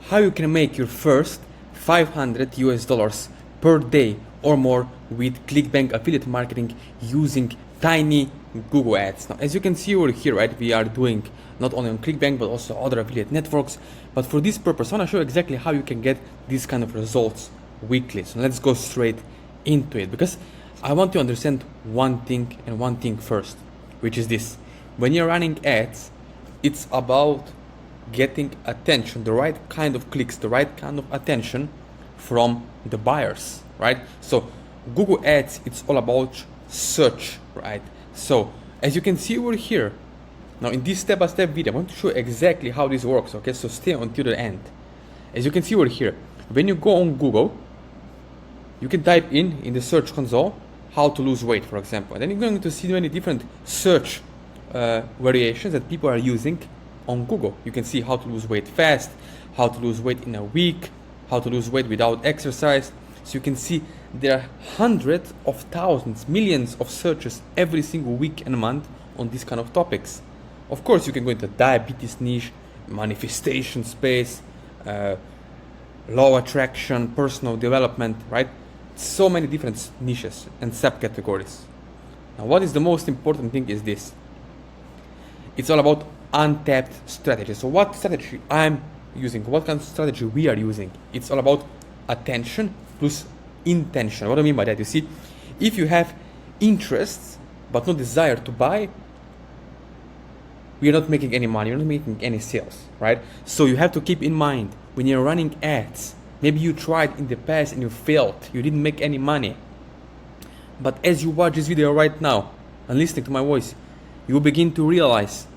how you can make your first 500 US dollars per day or more with ClickBank affiliate marketing using tiny Google ads. Now, as you can see over here, right, we are doing not only on ClickBank but also other affiliate networks. But for this purpose, I want to show you exactly how you can get these kind of results weekly. So let's go straight into it, because I want to understand one thing and one thing first, which is this. When you're running ads, it's about getting attention, the right kind of clicks, the right kind of attention from the buyers, right? So Google Ads, it's all about search, right? So as you can see over here, now in this step-by-step video, I want to show exactly how this works, okay? So stay until the end. As you can see over here, when you go on Google, you can type in the search console, how to lose weight, for example. And then you're going to see many different search variations that people are using on Google. You can see how to lose weight fast, how to lose weight in a week, how to lose weight without exercise. So you can see there are hundreds of thousands, millions of searches every single week and month on these kind of topics. Of course, you can go into diabetes niche, manifestation space, law of attraction, personal development, right? So many different niches and subcategories. Now, what is the most important thing is this. It's all about untapped strategy. So what strategy I'm using, what kind of strategy we are using? It's all about attention plus intention. What do I mean by that? You see, if you have interests but no desire to buy, we are not making any money, you're not making any sales, right? So you have to keep in mind when you're running ads, maybe you tried in the past and you failed, you didn't make any money. But as you watch this video right now and listening to my voice, you will begin to realize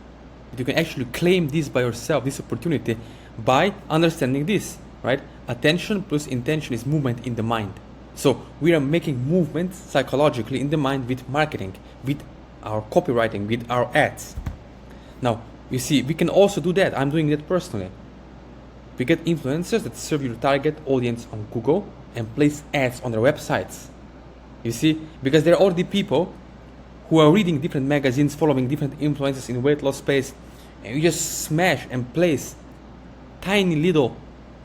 that you can actually claim this by yourself, this opportunity, by understanding this, right? Attention plus intention is movement in the mind. So we are making movement psychologically in the mind with marketing, with our copywriting, with our ads. Now, you see, we can also do that. I'm doing that personally. We get influencers that serve your target audience on Google and place ads on their websites. You see, because there are already people who are reading different magazines, following different influencers in weight loss space, and you just smash and place tiny little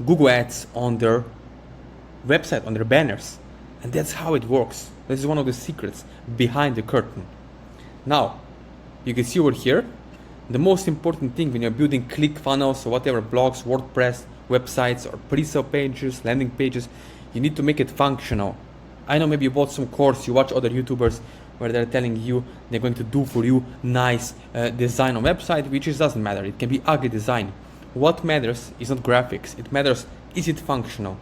Google ads on their website, on their banners. And that's how it works. This is one of the secrets behind the curtain. Now, you can see over here, the most important thing when you're building ClickFunnels or whatever, blogs, WordPress, websites, or pre-sale pages, landing pages, you need to make it functional. I know maybe you bought some course, you watch other YouTubers where they're telling you they're going to do for you nice design on website, which doesn't matter. It can be ugly design. What matters is not graphics. It matters, is it functional?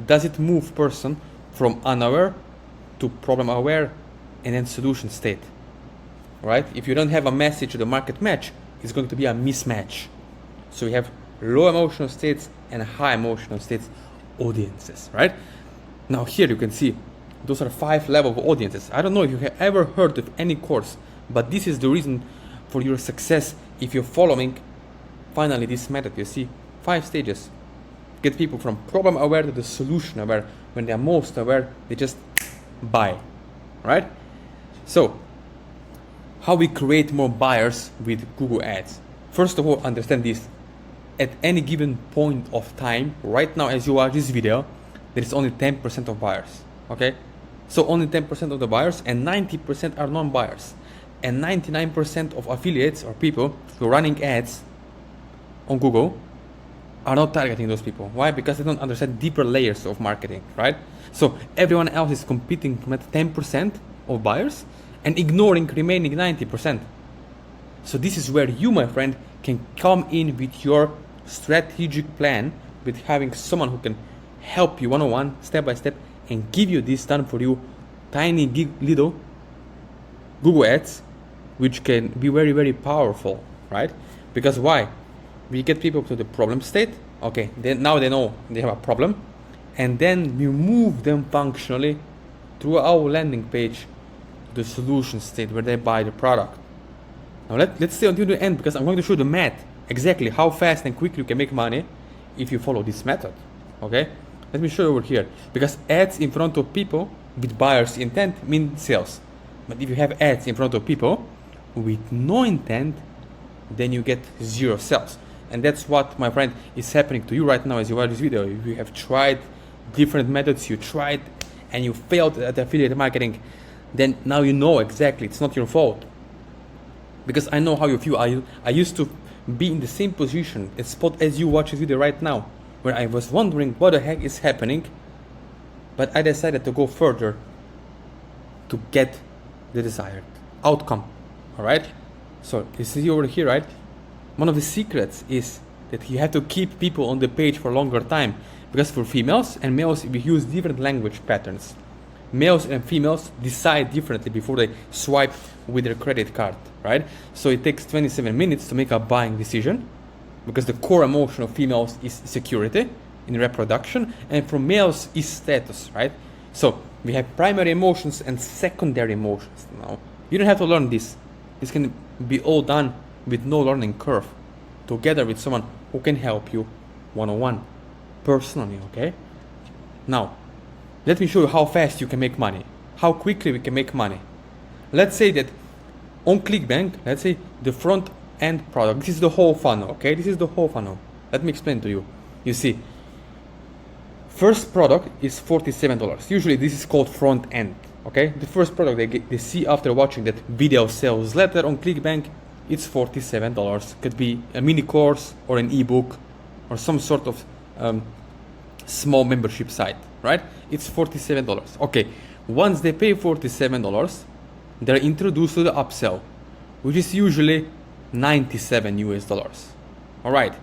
Does it move person from unaware to problem aware and then solution state? Right? If you don't have a message to the market match, it's going to be a mismatch. So we have low emotional states and high emotional states audiences, right? Now here you can see those are 5 levels of audiences. I don't know if you have ever heard of any course, but this is the reason for your success if you're following finally this method. You see 5 stages. Get people from problem aware to the solution aware. When they are most aware, they just buy, right? So how we create more buyers with Google Ads. First of all, understand this. At any given point of time, right now as you watch this video, there is only 10% of buyers, okay? So only 10% of the buyers and 90% are non-buyers. And 99% of affiliates or people who are running ads on Google are not targeting those people. Why? Because they don't understand deeper layers of marketing, right? So everyone else is competing with 10% of buyers and ignoring remaining 90%. So this is where you, my friend, can come in with your strategic plan, with having someone who can help you one-on-one, step-by-step, and give you this done for you, tiny little Google Ads, which can be very, very powerful, right? Because why? We get people to the problem state, okay, then now they know they have a problem, and then we move them functionally through our landing page the solution state where they buy the product. Now let's stay until the end, because I'm going to show the math exactly how fast and quickly you can make money if you follow this method. Okay, let me show you over here, because ads in front of people with buyer's intent mean sales. But if you have ads in front of people with no intent, then you get 0 sales. And that's what, my friend, is happening to you right now as you watch this video. If you have tried different methods, you tried and you failed at affiliate marketing, then now you know exactly it's not your fault. Because I know how you feel. I used to be in the same position, a spot as you watch this video right now, where I was wondering what the heck is happening, but I decided to go further to get the desired outcome. All right. So you see over here, right? One of the secrets is that you have to keep people on the page for a longer time, because for females and males we use different language patterns. Males and females decide differently before they swipe with their credit card, right? So it takes 27 minutes to make a buying decision, because the core emotion of females is security in reproduction, and for males is status, right? So we have primary emotions and secondary emotions. Now you don't have to learn this. This can be all done with no learning curve, together with someone who can help you one-on-one, personally, okay? Now, let me show you how fast you can make money, how quickly we can make money. Let's say that on ClickBank, let's say the front end product, this is the whole funnel, okay? This is the whole funnel. Let me explain to you. You see, first product is $47. Usually this is called front end, okay? The first product they see after watching that video sales letter on ClickBank, it's $47. Could be a mini course or an ebook or some sort of small membership site, right? It's $47. Okay, once they pay $47, they're introduced to the upsell, which is usually $97. All right,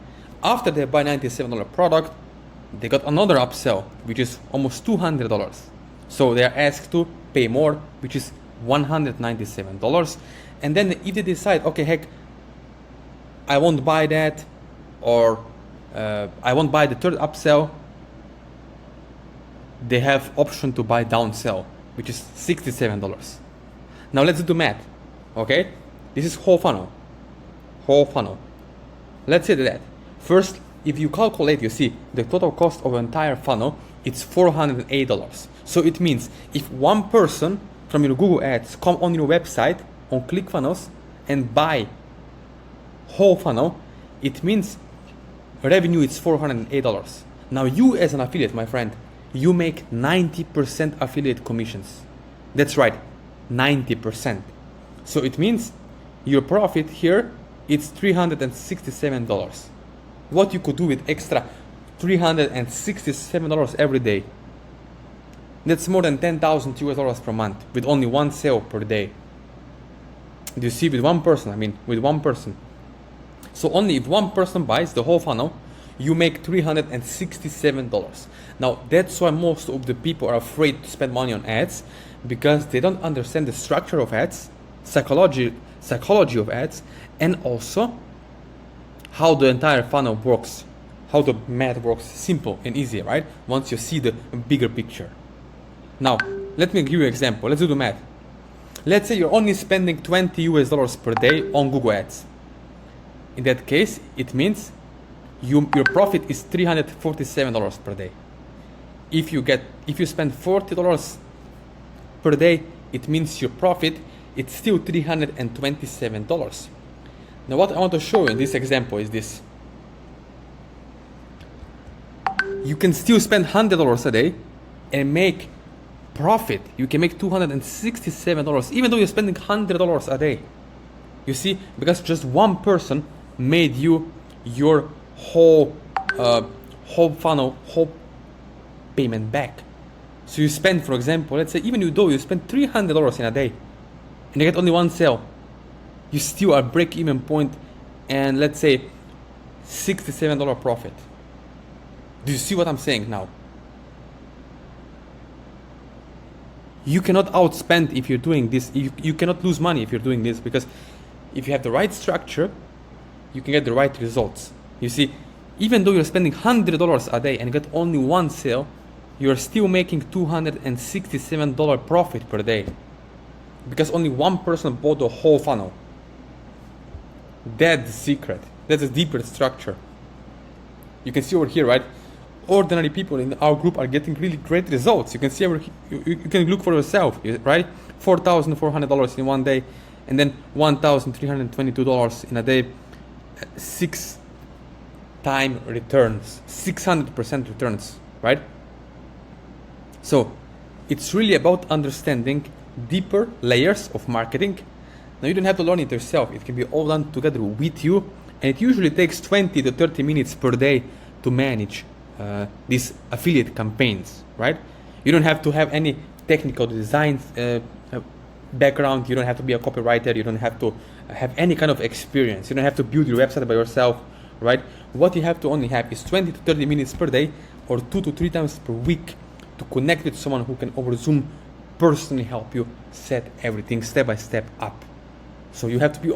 after they buy $97 product, they got another upsell, which is almost $200. So they are asked to pay more, which is $197. And then if they decide, okay, heck, I won't buy that, or I won't buy the third upsell, they have option to buy downsell, which is $67. Now let's do the math, okay? This is whole funnel. Let's say that first, if you calculate, you see the total cost of the entire funnel, it's $408. So it means if one person from your Google Ads come on your website on ClickFunnels and buy whole funnel, it means revenue is $408. Now you as an affiliate, my friend, you make 90% affiliate commissions. That's right, 90%. So it means your profit here, it's $367. What you could do with extra $367 every day, that's more than $10,000 per month with only one sale per day. Do you see? With one person, with one person. So only if one person buys the whole funnel, you make $367. Now that's why most of the people are afraid to spend money on ads, because they don't understand the structure of ads, psychology of ads, and also how the entire funnel works, how the math works. Simple and easy, right? Once you see the bigger picture. Now let me give you an example. Let's do the math. Let's say you're only spending $20 per day on Google Ads. In that case, it means your profit is $347 per day. If you spend $40 per day, it means your profit, it's still $327. Now what I want to show you in this example is this. You can still spend $100 a day and make profit. You can make $267 even though you're spending $100 a day. You see, because just one person made you your whole funnel, whole payment back. So you spend, for example, let's say even though you spend $300 in a day and you get only one sale, you still are break-even point and let's say $67 profit. Do you see what I'm saying now? You cannot outspend if you're doing this. You cannot lose money if you're doing this, because if you have the right structure, you can get the right results. You see, even though you're spending $100 a day and get only one sale, you're still making $267 profit per day, because only one person bought the whole funnel. That's the secret. That's a deeper structure. You can see over here, right? Ordinary people in our group are getting really great results. You can see over here, you can look for yourself, right? $4,400 in one day, and then $1,322 in a day, time returns, 600% returns, right? So it's really about understanding deeper layers of marketing. Now you don't have to learn it yourself. It can be all done together with you. And it usually takes 20 to 30 minutes per day to manage these affiliate campaigns, right? You don't have to have any technical design background. You don't have to be a copywriter. You don't have to have any kind of experience. You don't have to build your website by yourself, right? What you have to only have is 20 to 30 minutes per day or 2 to 3 times per week to connect with someone who can over Zoom personally help you set everything step by step up. So you have to be